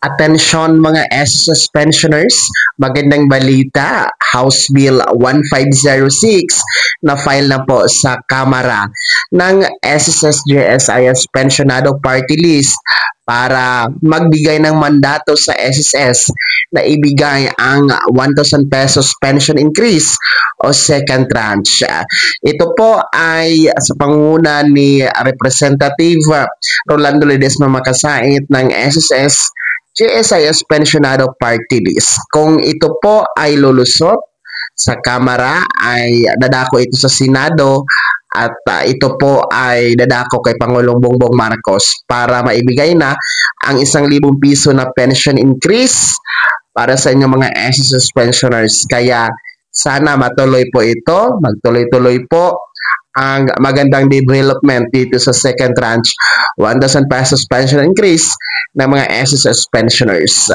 Atensyon mga SSS pensioners, magandang balita. House Bill 1506 na file na po sa Kamara ng SSS GSIS Pensionado Party List para magbigay ng mandato sa SSS na ibigay ang 1,000 pesos pension increase o second tranche. Ito po ay sa pangunguna ni Representative Rolando Ledesma Makasait ng SSS GSIS Pensionado Party List. Kung ito po ay lulusot sa Kamara, ay dadako ito sa Senado at ito po ay dadako kay Pangulong Bongbong Marcos para maibigay na ang 1,000 piso na pension increase para sa inyong mga SSS pensioners. Kaya sana matuloy po ito, magtuloy-tuloy po ang magandang development dito sa second tranche 1,000 pesos pension increase ng mga SSS pensioners.